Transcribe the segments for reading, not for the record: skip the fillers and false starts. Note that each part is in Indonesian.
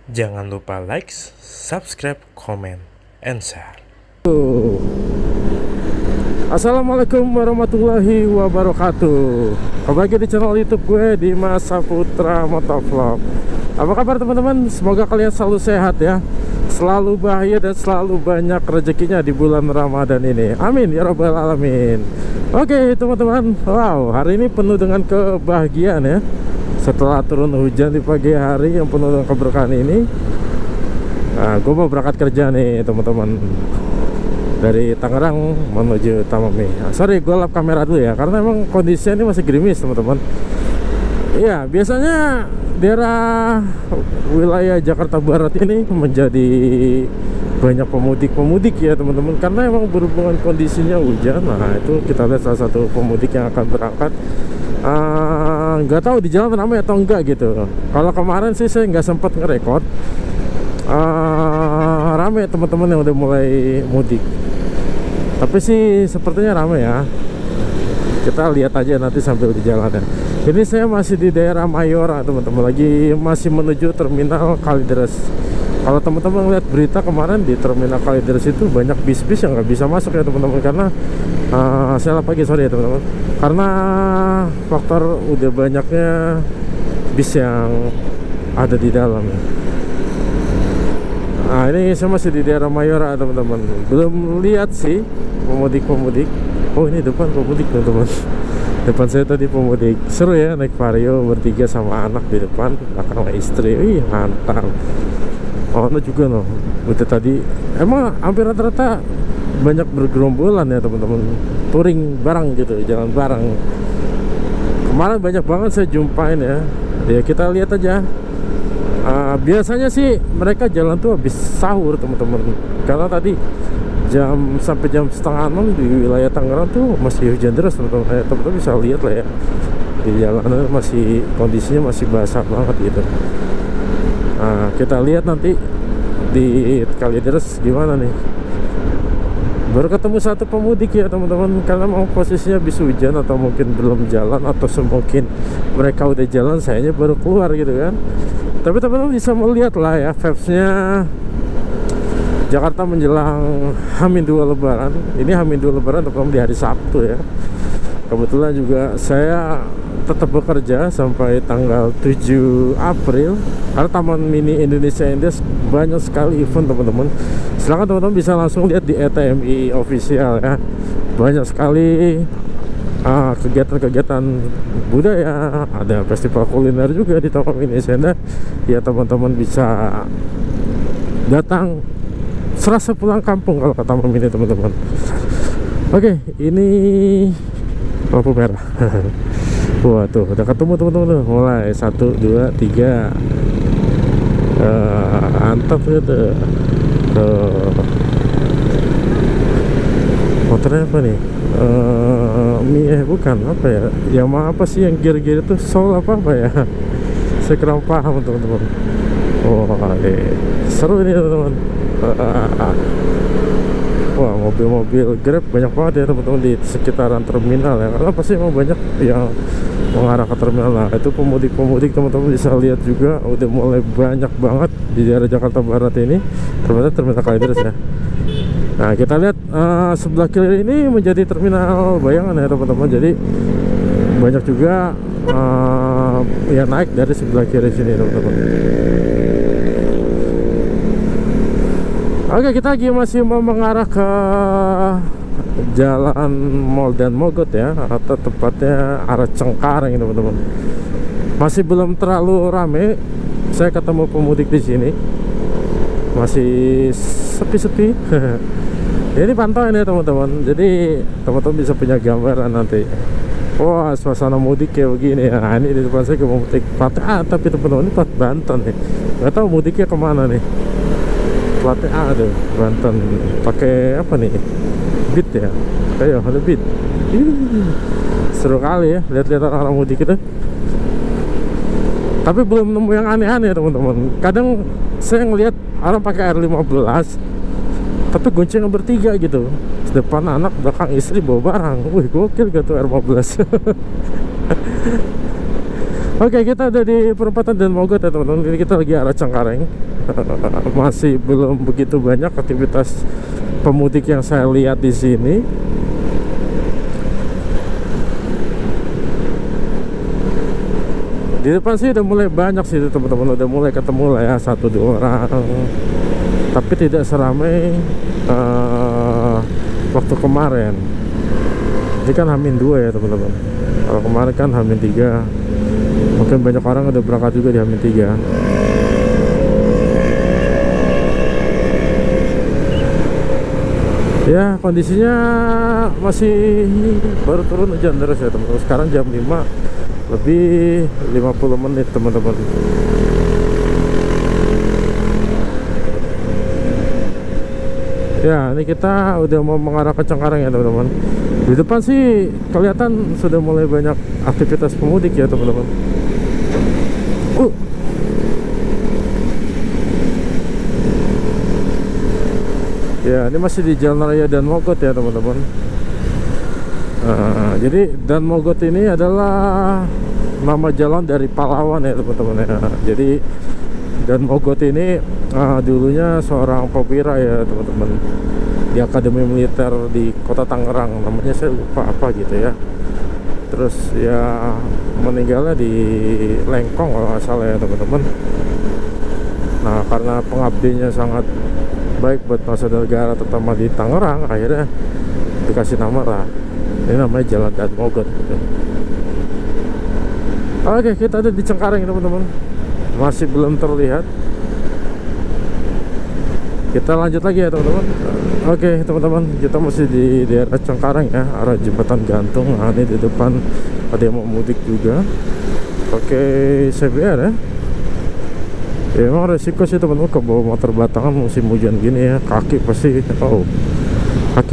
Jangan lupa like, subscribe, comment, and share. Assalamualaikum warahmatullahi wabarakatuh. Kembali lagi di channel YouTube gue, Dimas Saputra Motovlog. Apa kabar teman-teman? Semoga kalian selalu sehat ya, selalu bahagia dan selalu banyak rezekinya di bulan Ramadan ini. Amin ya rabbal alamin. Oke teman-teman, wow, hari ini penuh dengan kebahagiaan ya. Setelah turun hujan di pagi hari yang penuh dengan keberkahan ini, gue mau berangkat kerja nih teman-teman, dari Tangerang menuju Tamami. Sorry, gue lap kamera dulu ya, karena emang kondisinya ini masih gerimis teman-teman. Iya, biasanya daerah wilayah Jakarta Barat ini menjadi banyak pemudik ya teman-teman, karena emang berhubungan kondisinya hujan. Nah itu kita lihat salah satu pemudik yang akan berangkat. Nggak tahu di jalan ramai atau enggak gitu. Kalau kemarin sih saya nggak sempat ngerekord. Rame teman-teman yang udah mulai mudik, tapi sih sepertinya rame ya. Kita lihat aja nanti sambil di jalan ya. Ini saya masih di daerah Mayora teman-teman, lagi masih menuju terminal Kalideres. Kalau teman-teman lihat berita kemarin, di terminal Kalideres itu banyak bis-bis yang nggak bisa masuk ya teman-teman, karena saya lagi sorry ya teman-teman, karena faktor udah banyaknya bis yang ada di dalam ya. Nah ini saya masih di daerah Mayora teman-teman, belum lihat sih pemudik-pemudik. Oh ini depan pemudik teman-teman. Depan saya tadi pemudik, seru ya naik Vario bertiga sama anak di depan, belakang sama istri. Wih mantap. Oh no juga no, udah tadi emang hampir rata-rata banyak bergerombolan ya teman-teman, touring bareng gitu, jalan bareng. Kemarin banyak banget saya jumpain ya. Ya kita lihat aja. Biasanya sih mereka jalan tuh habis sahur teman-teman, karena tadi sampai jam setengah 6 di wilayah Tangerang tuh masih hujan deras teman-teman. Teman-teman bisa lihat lah ya, di jalanan masih kondisinya masih basah banget gitu. Nah kita lihat nanti di Kalideres gimana nih. Baru ketemu satu pemudik ya teman-teman, karena mau posisinya habis hujan atau mungkin belum jalan, atau semungkin mereka udah jalan, sayanya baru keluar gitu kan. Tapi teman-teman bisa melihat lah ya vibes-nya Jakarta menjelang H-2 Lebaran. Ini H-2 Lebaran teman-teman di hari Sabtu ya. Kebetulan juga saya tetap bekerja sampai tanggal 7 April, karena Taman Mini Indonesia Indes banyak sekali event teman-teman. Silahkan teman-teman bisa langsung lihat di ETMI official ya. Banyak sekali kegiatan-kegiatan budaya, ada festival kuliner juga di Taman Mini Indonesia Indes. Ya teman-teman bisa datang serasa pulang kampung kalau ke Taman Mini teman-teman. Oke, ini lampu merah. Wah tuh udah ketemu teman-teman tuh, mulai 1, 2, 3. Antap gitu tuh. Motornya apa nih? Bukan apa ya, Yamaha apa sih yang gear-gear itu, Soul apa ya. Saya kurang paham teman-teman. Wah seru ini teman-teman. Wah mobil-mobil Grab banyak banget ya teman-teman di sekitaran terminal ya, karena pasti emang banyak yang mengarah ke terminal. Nah itu pemudik-pemudik teman-teman bisa lihat juga udah mulai banyak banget di daerah Jakarta Barat ini, ternyata terminal Kalideres ya. Nah kita lihat sebelah kiri ini menjadi terminal Bayangan ya teman-teman, jadi banyak juga yang naik dari sebelah kiri sini teman-teman. Oke, kita lagi masih mau mengarah ke Jalan Mall dan Mogot ya, atau tepatnya arah Cengkareng teman-teman. Masih belum terlalu rame. Saya ketemu pemudik di sini masih sepi-sepi. Ini pantauan ya teman-teman, jadi teman-teman bisa punya gambaran nanti. Wah suasana mudik kayak begini ya. Nah, ini di depan saya ke pemudik plat A, tapi teman-teman ini plat Banten nih. Nggak tahu mudiknya kemana nih. Platnya A tuh, Banten. Pakai apa nih? Beat ya? Kayak ada Beat. Seru kali ya lihat-lihat orang-orang mudik itu. Tapi belum nemu yang aneh-aneh teman-teman. Kadang saya ngelihat orang pakai R15, tapi gonceng bertiga gitu. Depan anak, belakang istri, bawa barang. Wih gokil gitu R15. Oke, kita ada di perempatan Dan Mogot ya teman-teman. Ini kita lagi arah Cengkareng. Masih belum begitu banyak aktivitas pemudik yang saya lihat di sini. Di depan sih udah mulai banyak sih teman-teman, udah mulai ketemu lah ya 1-2 orang. Tapi tidak seramai waktu kemarin. Ini kan H-2 ya teman-teman. Kalau kemarin kan H-3. Mungkin banyak orang udah berangkat juga di H-3. Ya kondisinya masih baru turun hujan terus ya teman-teman. Sekarang jam 5 lebih 50 menit teman-teman. Ya ini kita udah mau mengarah ke Cengkareng ya teman-teman. Di depan sih kelihatan sudah mulai banyak aktivitas pemudik ya teman-teman. Ya ini masih di Jalan Raya Dan Mogot ya teman-teman. Jadi Dan Mogot ini adalah nama jalan dari pahlawan ya teman-teman ya. Jadi Dan Mogot ini dulunya seorang perwira ya teman-teman, di Akademi Militer di Kota Tangerang, namanya saya lupa apa gitu ya. Terus ya meninggalnya di Lengkong kalau nggak salah ya teman-teman. Nah karena pengabdiannya sangat baik buat bangsa dan negara terutama di Tangerang, akhirnya dikasih nama lah. Ini namanya Jalan Dan Mogot gitu. Oke, kita ada di Cengkareng teman-teman. Masih belum terlihat. Kita lanjut lagi ya teman-teman. Oke teman-teman, kita masih di daerah Cengkareng ya, arah Jembatan Gantung. Nah, ini di depan ada yang mau mudik juga. Oke, CBR ya. Ya emang resiko sih teman-teman ke bawa motor batangan musim hujan gini ya. Kaki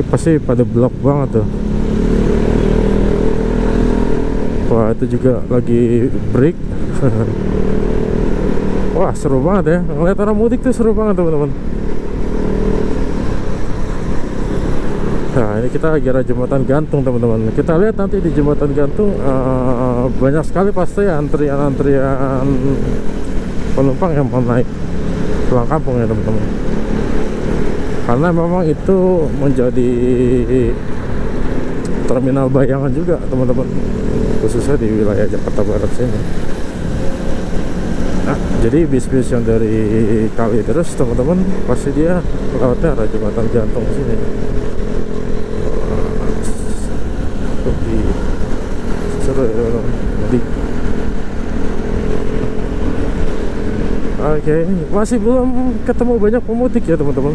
pasti pada blok banget tuh. Wah itu juga lagi break. Wah seru banget ya, ngeliat orang mudik tuh seru banget teman-teman. Nah ini kita lagi arah Jembatan Gantung teman-teman. Kita lihat nanti di Jembatan Gantung banyak sekali pasti antrian penumpang yang mau naik pulang kampung ya teman-teman. Karena memang itu menjadi terminal bayangan juga teman-teman, khususnya di wilayah Jakarta Barat sini. Nah, jadi bis-bis yang dari Kalideres teman-teman pasti dia lewatnya arah Jembatan Gantung sini. Seru ya teman-teman. Oke, masih belum ketemu banyak pemudik ya teman-teman.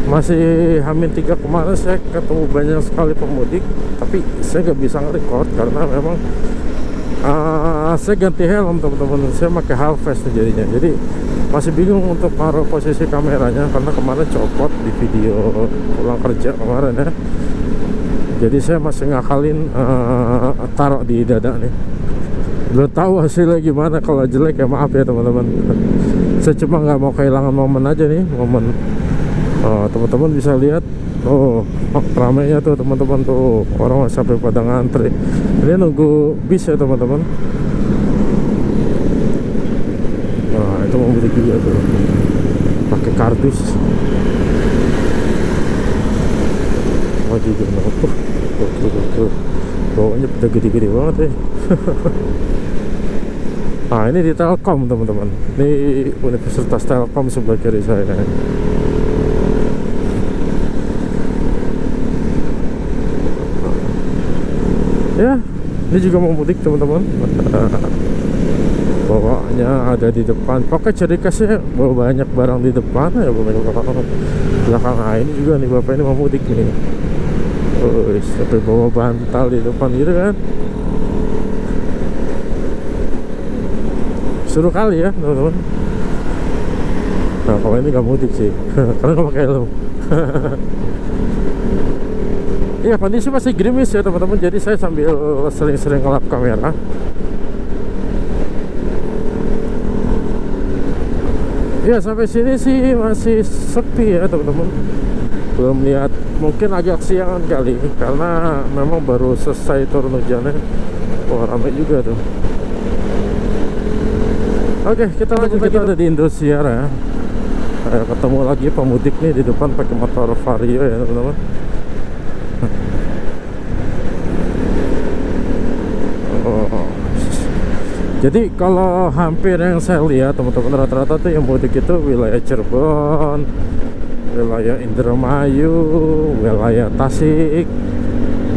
Masih H-3 kemarin saya ketemu banyak sekali pemudik, tapi saya nggak bisa nge-record karena memang saya ganti helm teman-teman. Saya pakai halves jadinya, jadi masih bingung untuk taruh posisi kameranya karena kemarin copot di video pulang kerja kemarin ya. Jadi saya masih ngakalin taruh di dada nih. Belum tahu hasilnya gimana, kalau jelek ya maaf ya teman-teman. Saya cuma nggak mau kehilangan momen aja nih, momen. Teman-teman bisa lihat, ramainya tuh teman-teman tuh, orang sampai pada ngantri. Ini nunggu bis ya teman-teman. Nah itu mau beli juga tuh, pakai kardus. Mau juga nunggu. Bawahnya udah gede-gede banget ya. Nah ini di Telkom teman-teman. Ini Universitas Telkom sebelah kiri saya. Ya, ini juga mau mudik teman-teman. Bawahnya ada di depan. Pakai ciri khasnya bawa banyak barang di depan ya, bawa banyak barang belakang. Nah ini juga nih bapak ini mau mudik nih. Sampai bawa bantal di depan gitu kan. Seru kali ya teman-teman. Nah kalau ini gak mudik sih karena gak pakai helm. Iya kondisi masih gerimis ya teman-teman, jadi saya sambil sering-sering ngelap kamera. Ya sampai sini sih masih sepi ya teman-teman. Belum lihat, mungkin agak siangan kali karena memang baru selesai turun hujannya. Wah, ramai juga tuh. Oke, kita lanjut. Kita ada di Indosiar ya. Ketemu lagi pemudik nih di depan pakai motor Vario ya teman-teman. Jadi kalau hampir yang saya lihat teman-teman, rata-rata tuh yang mudik itu wilayah Cirebon, wilayah Indramayu, wilayah Tasik,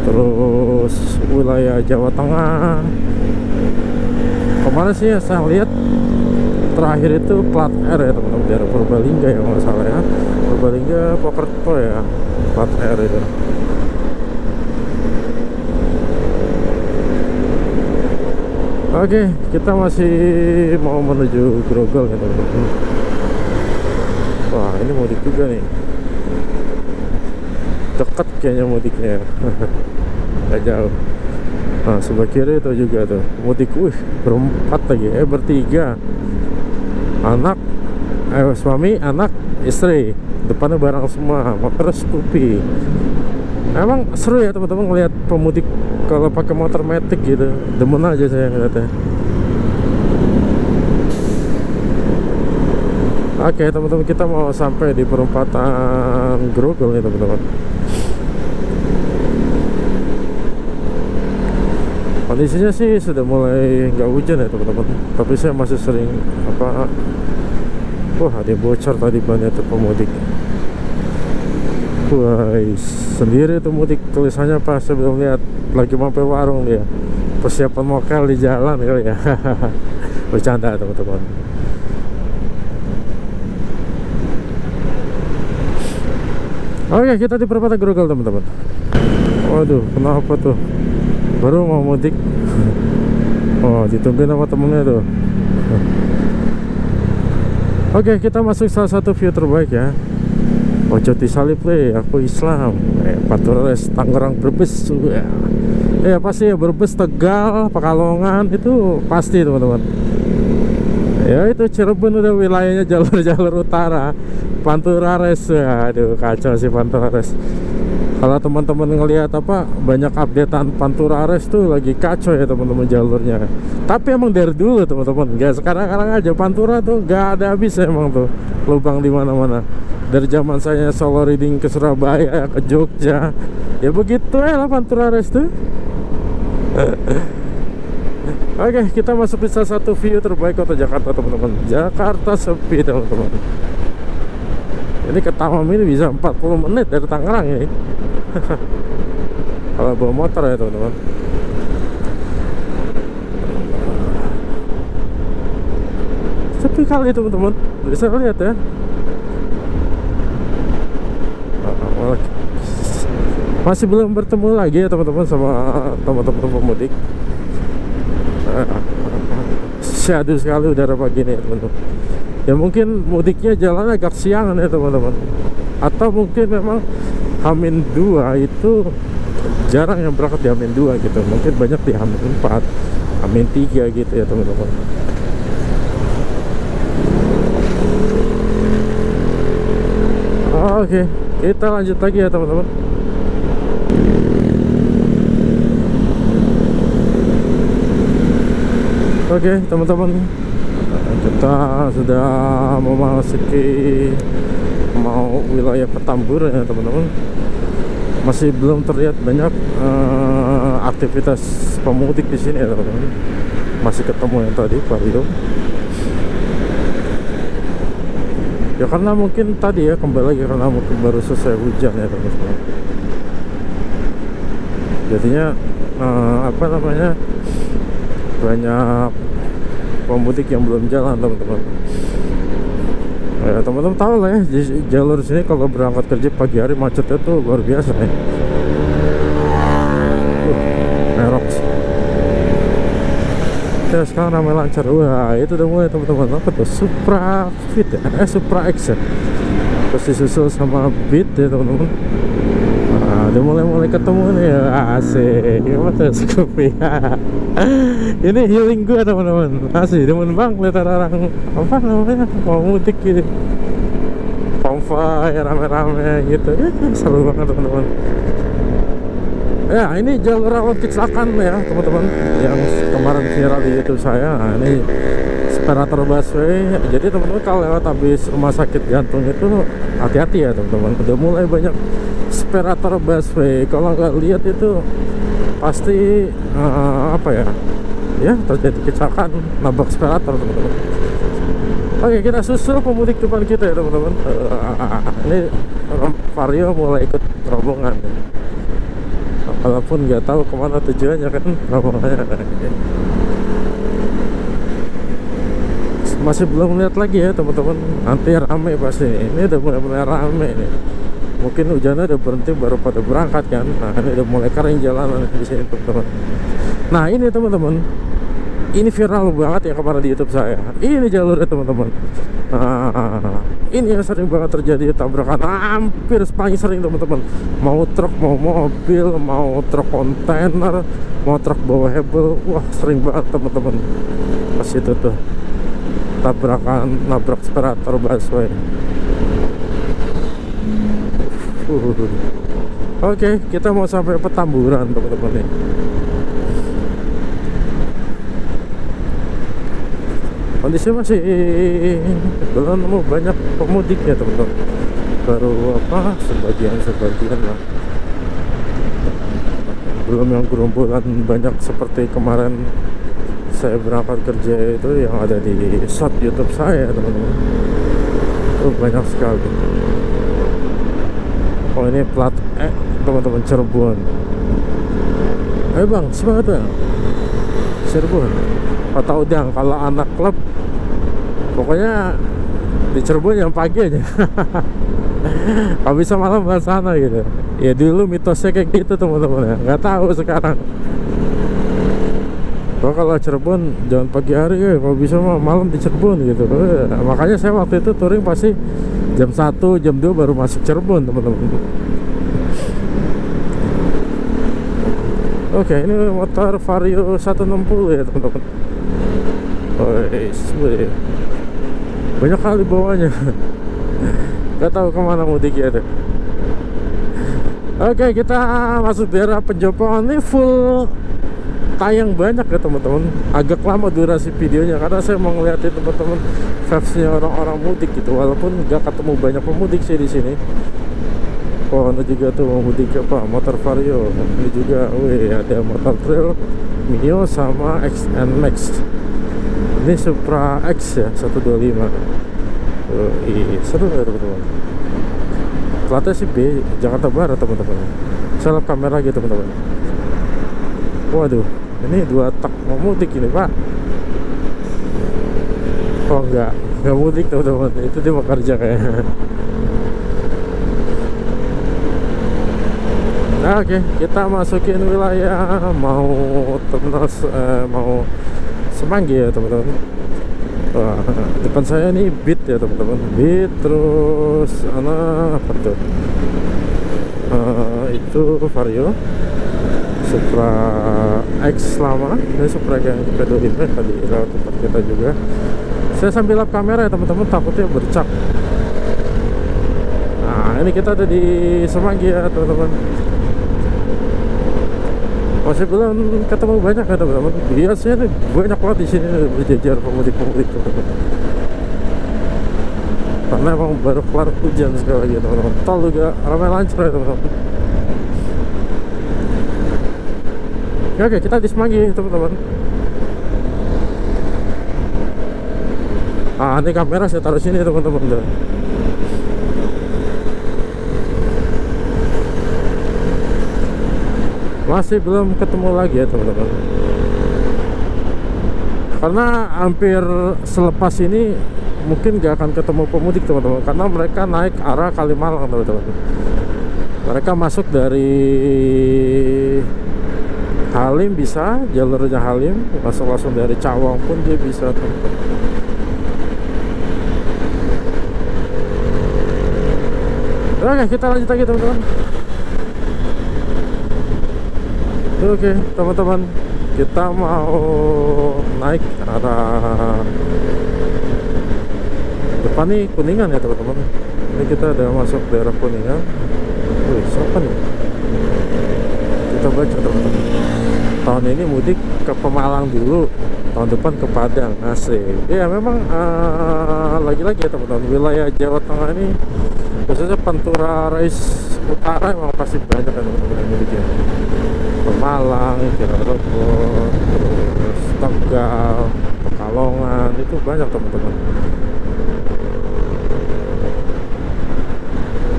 terus wilayah Jawa Tengah. Kemarin sih saya lihat terakhir itu plat R ya teman-teman, daerah Purbalingga ya nggak salah ya, Purbalingga Pokerto ya, plat R itu. Oke, kita masih mau menuju Grogol ya teman-teman. Wah, ini mudik juga nih. Dekat kayaknya mudiknya. Gak jauh. Nah, sebelah kiri itu juga tuh mudik. Berempat lagi, bertiga. Anak, suami, anak, istri. Depannya barang semua, motor Scoopy. Emang seru ya teman-teman ngelihat pemudik kalau pakai motor matic gitu. Demen aja saya ngeliatnya. Oke teman-teman, kita mau sampai di perempatan Grogol nih teman-teman. Kondisinya sih sudah mulai nggak hujan ya teman-teman, tapi saya masih sering wah ada bocor tadi bannya tuh pemudik. Wah, sendiri tuh mudik tulisannya pas sebelum lihat lagi mampir warung dia. Persiapan mokel di jalan kali ya. Bercanda teman-teman. Oke, kita di perempatan Grogol teman-teman. Waduh, kenapa tuh? Baru mau mudik. Oh, ditungguin sama temennya tuh. Oke, kita masuk salah satu view terbaik ya. Ojo disalip aku Islam. Patures Tangerang Brebes ya pasti ya, Brebes, Tegal, Pekalongan itu pasti teman-teman. Ya itu Cirebon udah wilayahnya jalur-jalur utara. Panturares, aduh kacau sih Panturares. Kalau teman-teman ngelihat banyak updatean Panturares tuh lagi kacau ya teman-teman jalurnya. Tapi emang dari dulu teman-teman, nggak sekarang aja Pantura tuh nggak ada habis emang tuh lubang di mana-mana. Dari zaman saya solo reading ke Surabaya, ke Jogja, ya begitu ya lah Panturares tuh. Oke, kita masuk di salah satu view terbaik kota Jakarta teman-teman. Jakarta sepi teman-teman. Ini ke Tamam ini bisa 40 menit dari Tangerang ini. Kalau bawa motor ya teman-teman. Sepi kali teman-teman, bisa lihat ya. Masih belum bertemu lagi ya teman-teman sama teman-teman pemudik. Syahdu sekali udara pagi ini ya teman-teman. Ya mungkin mudiknya jalan agak siangan ya teman-teman. Atau mungkin memang Hamin 2 itu jarang yang berangkat di Hamin 2 gitu. Mungkin banyak di Hamin 4, Hamin 3 gitu ya teman-teman. Oke, kita lanjut lagi ya teman-teman. Oke teman-teman, kita sudah memasuki wilayah Petamburan ya teman-teman. Masih belum terlihat banyak aktivitas pemudik di sini ya teman-teman. Masih ketemu yang tadi Vario. Ya karena mungkin tadi ya kembali lagi karena mungkin baru selesai hujan ya teman-teman. Jadinya banyak pemudik yang belum jalan teman-teman. Ya teman-teman tahu lah ya, jalur sini kalau berangkat kerja pagi hari macetnya tuh luar biasa ya. Merok. Ya sekarang ramai lancar. Wah itu udah mulai teman-teman. Apa tuh? Supra Fit ya? Supra X ya. Terus disusul sama Beat ya teman-teman. Udah mulai ketemu nih ya. Asik. Gimana Scoopy? Ini healing gue teman-teman. Asik demen bang lihat orang mau mudik gitu. Konvoy rame-rame gitu. Seru banget teman-teman. Ya, ini jalur rawan kecelakaan ya teman-teman, yang kemarin viral di YouTube saya. Nah, ini separator busway. Jadi teman-teman kalau lewat habis rumah sakit jantung itu hati-hati ya teman-teman. Udah mulai banyak separator busway. Kalau nggak lihat itu pasti apa ya? Ya terjadi kecelakaan nabrak separator teman-teman. Oke, kita susul pemudik depan kita ya teman-teman. Ini Vario mulai ikut rombongan. Walaupun nggak tahu kemana tujuannya kan rombongannya. Masih belum lihat lagi ya teman-teman. Nanti rame pasti. Ini udah mulai rame nih. Mungkin hujannya udah berhenti baru pada berangkat kan. Nah ini udah mulai kering jalanan di sini teman-teman. Nah ini teman-teman, ini viral banget ya kemarin di YouTube saya. Ini jalurnya teman-teman. Nah, ini yang sering banget terjadi tabrakan, hampir paling sering teman-teman. Mau truk, mau mobil, mau truk kontainer, mau truk bawa hebel, wah sering banget teman-teman. Pas itu tuh tabrakan, nabrak separator busway. Oke, kita mau sampai Petamburan teman-teman nih. Kondisi masih belum nemu banyak pemudik ya teman-teman. Baru apa sebagian lah. Belum yang gerombolan banyak seperti kemarin saya berangkat kerja itu yang ada di shot YouTube saya teman-teman. Itu banyak sekali. Oh ini plat teman-teman, Cirebon. Ayo bang, semangat bang. Cirebon. Atau udah kalau anak klub pokoknya di Cirebon yang pagi aja. Kalau bisa malam ke sana gitu. Ya dulu mitosnya kayak gitu teman-teman ya. Nggak tahu sekarang. Kalau Cirebon jangan pagi hari ya, kalau bisa malam di Cirebon gitu. Makanya saya waktu itu touring pasti jam 1, jam 2 baru masuk Cirebon teman-teman. Oke, ini motor Vario 160 ya teman-teman. Banyak kali bawanya. Gak tahu kemana mudiknya tuh. Oke, kita masuk daerah Penjopongan. Ini full tayang banyak ya teman-teman. Agak lama durasi videonya karena saya mau ngeliatin teman-teman vibes-nya orang-orang mudik gitu. Walaupun gak ketemu banyak pemudik sih di sini. Oh, ada juga tuh mudik apa? Motor Vario. Ini juga, ada motor trail Mio sama XN Max. Ini Supra X ya, 125. Seru ya teman-teman. Platnya sih B, Jakarta Barat teman-teman. Saya lihat kamera gitu teman-teman. Waduh, ini 2 tak mau mudik ini pak. Oh enggak mudik teman-teman. Itu dia mau kerja kayaknya. Nah, oke, kita masukin wilayah mau terminal mau Semanggi ya teman-teman. Depan saya ini Beat ya teman-teman. Beat terus apa tuh? Itu Vario Supra X lama. Ini Supra yang P25 tadi lewat tempat kita juga. Saya sambil lap kamera ya teman-teman, takutnya bercak. Nah ini kita ada di Semanggi ya teman-teman. Masih belum ketemu banyak ya teman-teman. Biasanya banyak banget di sini berjejer pemudik-pemudik teman-teman. Karena emang baru kelar hujan sekali lagi teman-teman. Tol juga ramai lancar ya teman-teman. Oke, kita di Semanggi teman-teman. Ini kamera saya taruh sini teman-teman. Masih belum ketemu lagi ya teman-teman. Karena hampir selepas ini mungkin gak akan ketemu pemudik teman-teman, karena mereka naik arah Kalimalang teman-teman. Mereka masuk dari Halim bisa, jalurnya Halim, masuk langsung dari Cawang pun dia bisa teman-teman. Oke, kita lanjut lagi teman-teman. Oke teman-teman, kita mau naik arah depan nih Kuningan ya teman-teman. Ini kita udah masuk daerah Kuningan. Wih, siapa nih? Coba teman-teman, tahun ini mudik ke Pemalang dulu, tahun depan ke Padang. Asik. Ya memang lagi-lagi ya teman-teman, wilayah Jawa Tengah ini khususnya Pantura Rais Utara emang pasti banyak kan teman-teman yang mudiknya. Pemalang, Cirebon, terus Tegal, Pekalongan, itu banyak teman-teman.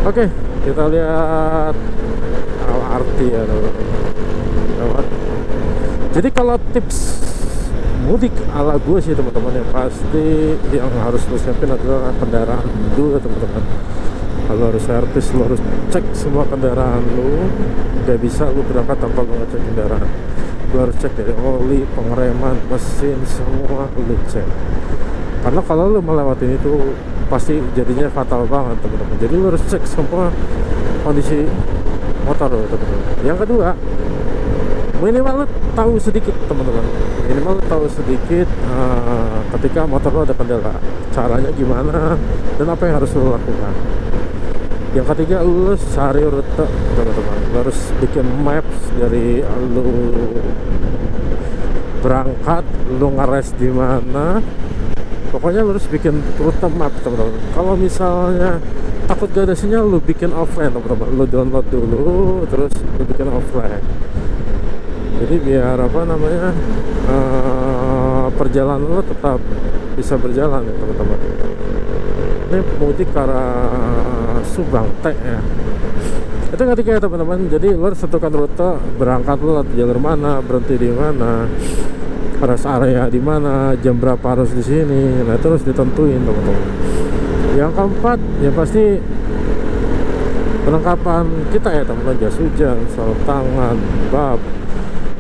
Oke, kita lihat LRT ya teman-teman. Jadi kalau tips mudik ala gue sih teman-teman, yang pasti yang harus lo siapin adalah kendaraan dulu ya teman-teman. Kalau harus servis, lo harus cek semua kendaraan lo. Gak bisa lo berangkat tanpa lo ngecek kendaraan. Lo harus cek dari oli, pengereman, mesin, semua lo cek. Karena kalau lo melewatin itu pasti jadinya fatal banget teman-teman. Jadi lo harus cek semua kondisi motor lo teman-teman. Yang kedua, minimal lo tahu sedikit teman-teman, minimal lo tahu sedikit ketika motor lo ada kendala, caranya gimana dan apa yang harus lo lakukan. Yang ketiga, lo cari rute teman-teman. Lo harus bikin maps dari lo berangkat, lo ngeres di mana. Pokoknya lo harus bikin rute map teman-teman. Kalau misalnya takut gak ada sinyal, lo bikin offline teman-teman. Lo download dulu, terus lo bikin offline. Jadi biar apa namanya, perjalanan lo tetap bisa berjalan ya teman-teman. Ini mudik ke arah Subang Teh ya. Itu ketika ya teman-teman. Jadi lo harus tentukan rute berangkat lo jalur mana, berhenti di mana, rest area di mana, jam berapa harus di sini. Nah itu harus ditentuin teman-teman. Yang keempat ya pasti perlengkapan kita ya teman-teman. Jas hujan, sarung tangan, bab,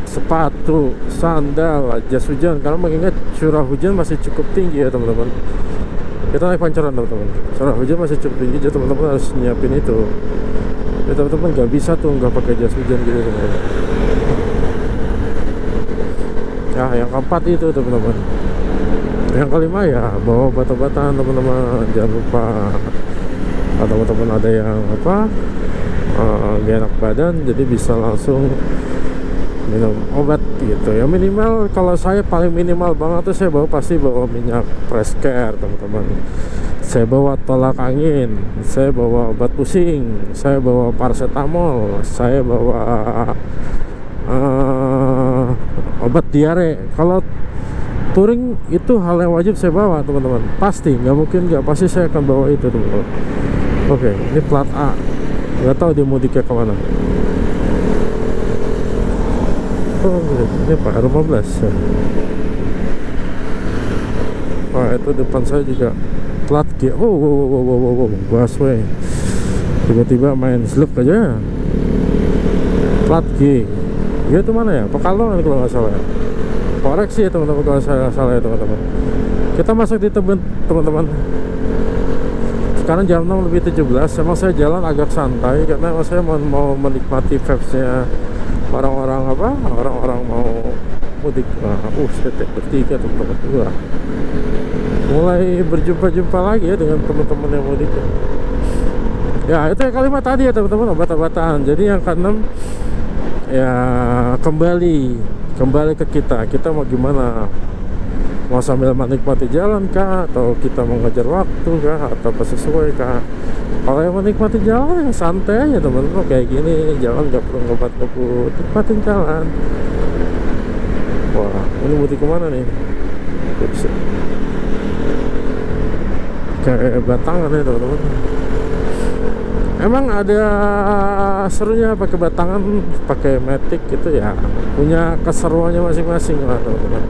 sepatu, sandal, jas hujan. Karena mengingat curah hujan masih cukup tinggi ya teman-teman. Kita naik pancoran teman-teman, curah hujan masih cukup tinggi, jadi teman-teman harus nyiapin itu. Ya teman-teman nggak bisa tuh nggak pakai jas hujan gitu teman-teman. Ya yang keempat itu teman-teman. Yang kelima ya bawa obat-obatan teman-teman. Jangan lupa, kalau teman-teman ada yang gak enak badan, jadi bisa langsung minum obat gitu ya. Minimal kalau saya paling minimal banget tuh saya pasti bawa minyak fresh care teman-teman. Saya bawa tolak angin, saya bawa obat pusing, saya bawa paracetamol, saya bawa obat diare. Kalau touring itu hal yang wajib saya bawa teman-teman, pasti, nggak mungkin nggak, pasti saya akan bawa itu teman-teman. Oke, ini plat A, nggak tahu dia mudiknya kemana. Oh, ini Pak R15 ya. Wah, itu depan saya juga plat G. Wow, busway. Tiba-tiba main slip aja. Plat G. Dia itu mana ya? Pekalongan kalau nggak salah ya. Koreksi ya teman-teman kalau saya salah ya teman-teman. Kita masuk di Tebet teman-teman. Sekarang jam 6:17. Emang saya jalan agak santai karena saya mau menikmati vibes-nya orang-orang mau mudik. Bertiga teman-teman. Mulai berjumpa-jumpa lagi ya dengan teman-teman yang mudik. Ya itu yang kalimat tadi ya teman-teman, obat-obatan. Jadi yang keenam ya kembali ke kita mau gimana, mau sambil menikmati jalan kah, atau kita mau ngejar waktu kah, atau apa sesuai kah. Kalau yang menikmati jalan yang santai aja teman-teman, kayak gini jalan gak perlu ngebut-ngebut, nikmatin jalan. Wah, ini mudik kemana nih? Kayak Batangan ya teman-teman. Emang ada serunya pakai Batangan, pakai Matic gitu ya, punya keseruannya masing-masing lah teman-teman.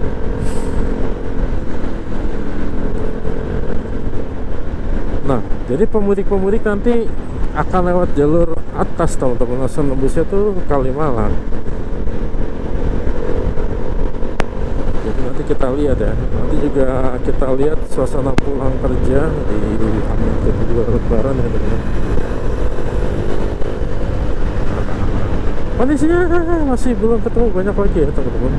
Nah, jadi pemudik-pemudik nanti akan lewat jalur atas teman-teman, langsung nembusnya tuh Kalimalang. Jadi nanti kita lihat ya, nanti juga kita lihat suasana pulang kerja di Amin kedua Lebaran ya teman-teman. Kondisinya masih belum ketemu banyak lagi ya teman-teman.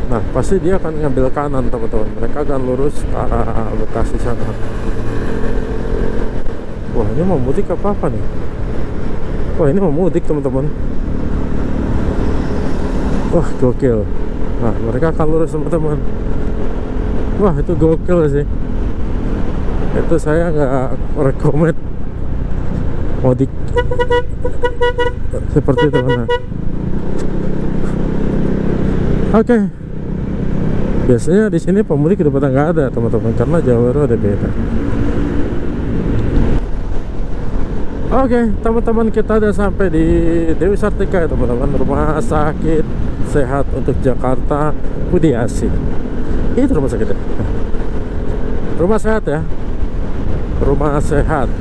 Nah pasti dia akan ngambil kanan teman-teman. Mereka akan lurus ke arah Bekasi sana. Wah, ini mau mudik apa nih? Wah, ini mau mudik teman-teman. Wah, gokil. Nah, mereka akan lurus teman-teman. Wah, itu gokil sih. Itu saya nggak rekomend mudik seperti itu teman-teman. Oke. Biasanya di sini pemudik udah pada nggak ada teman-teman, karena jalurnya ada beda. Oke, teman-teman, kita udah sampai di Dewi Sartika ya teman-teman, Rumah Sakit Sehat untuk Jakarta Budi Asi. Itu rumah sakit ya. Rumah sehat ya. Rumah sehat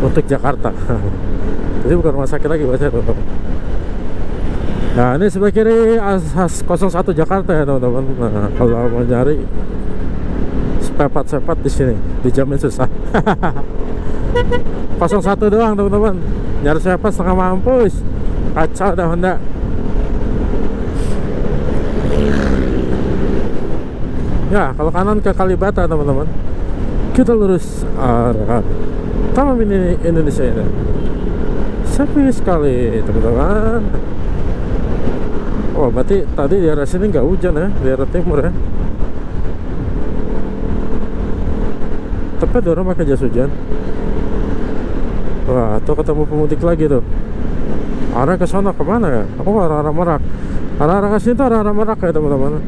untuk Jakarta. Jadi bukan rumah sakit lagi bahasa teman-teman. Nah, ini sebelah kiri 01 Jakarta ya teman-teman. Nah, kalau mau nyari sepat di sini dijamin susah. 01 doang teman-teman. Nyari sepat setengah mampus. Kacau dah Honda. Ya, kalau kanan ke Kalibata teman-teman. Kita lurus arah Taman Mini Indonesia ini. Sepi sekali teman-teman. Oh, berarti tadi di arah sini nggak hujan ya, di arah timur ya. Tepat orang pakai jas hujan. Wah, tuh ketemu pemudik lagi tuh. Arah ke sana kemana ya? Oh, arah Merak. Arah ke sini tuh arah Merak ya teman-teman.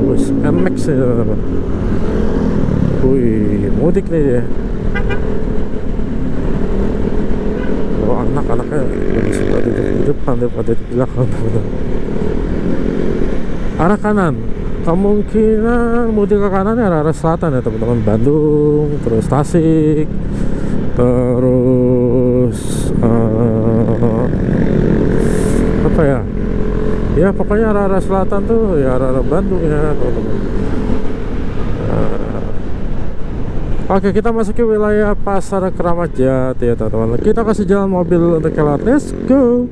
Bus MX ya teman-teman. Wih, mudik nih dia. Oh, anak-anaknya lebih suka duduk di depan daripada di belakang teman-teman. Arah kanan, kemungkinan mudik ke kanan ya arah selatan ya teman-teman. Bandung, terus Tasik, terus apa ya? Ya pokoknya arah selatan tuh ya arah Bandung ya teman-teman. Oke, kita masuk ke wilayah Pasar Keramat Jati ya teman-teman. Kita kasih jalan mobil untuk kelewat. Let's go.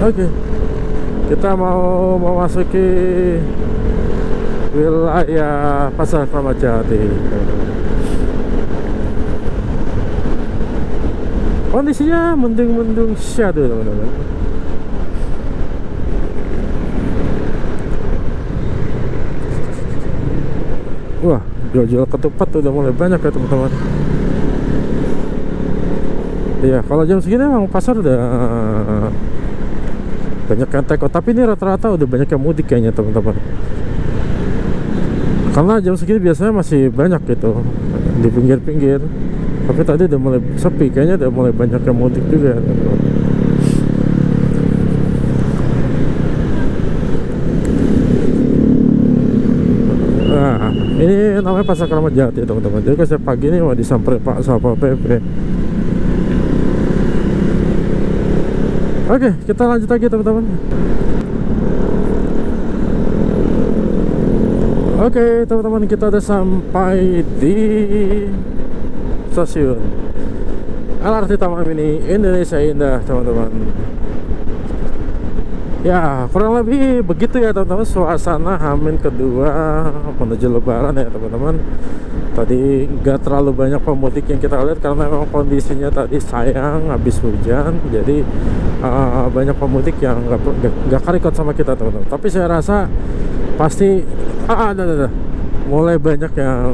Oke, kita mau memasuki wilayah Pasar Keramat Jati. Kondisinya mendung-mendung syadu teman-teman. Wah, jual-jual ketupat udah mulai banyak ya teman-teman. Iya, kalau jam segini emang pasar udah banyak yang take out. Tapi ini rata-rata udah banyak yang mudik kayaknya teman-teman. Karena jam segini biasanya masih banyak gitu di pinggir-pinggir. Tapi tadi udah mulai sepi, kayaknya udah mulai banyak yang mudik juga. Nah, ini namanya Pasar Keramat Jati teman-teman. Jadi saya pagi ini mau disamperin Pak Satpol PP. Oke, kita lanjut lagi teman-teman. Oke, teman-teman, kita udah sampai di stasiun LRT Taman Mini Indonesia Indah teman-teman. Ya, kurang lebih begitu ya teman-teman suasana Hamin kedua menuju Lebaran ya teman-teman. Tadi nggak terlalu banyak pemudik yang kita lihat karena memang kondisinya tadi sayang habis hujan. Jadi banyak pemudik yang nggak karikot sama kita teman-teman. Tapi saya rasa pasti ada mulai banyak yang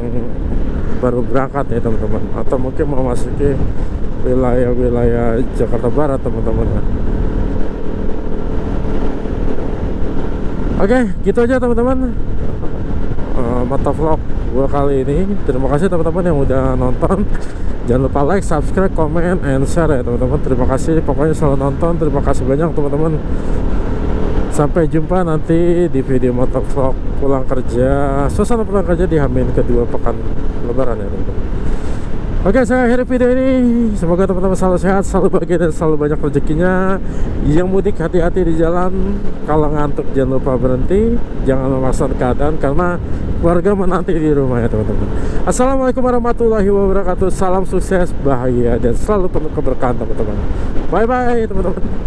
baru berangkat ya teman-teman, atau mungkin mau masuk ke wilayah Jakarta Barat teman-teman. Oke, gitu aja teman-teman motovlog gua kali ini. Terima kasih teman-teman yang udah nonton. Jangan lupa like, subscribe, comment, and share ya teman-teman. Terima kasih pokoknya selalu nonton. Terima kasih banyak teman-teman. Sampai jumpa nanti di video motovlog pulang kerja, suasana pulang kerja di Hamin kedua pekan Lebaran ya teman-teman. Oke, saya akhiri video ini. Semoga teman-teman selalu sehat, selalu bahagia, dan selalu banyak rezekinya. Yang mudik hati-hati di jalan. Kalau ngantuk jangan lupa berhenti. Jangan memaksakan keadaan karena keluarga menanti di rumah ya teman-teman. Assalamualaikum warahmatullahi wabarakatuh. Salam sukses, bahagia, dan selalu penuh keberkahan teman-teman. Bye-bye teman-teman.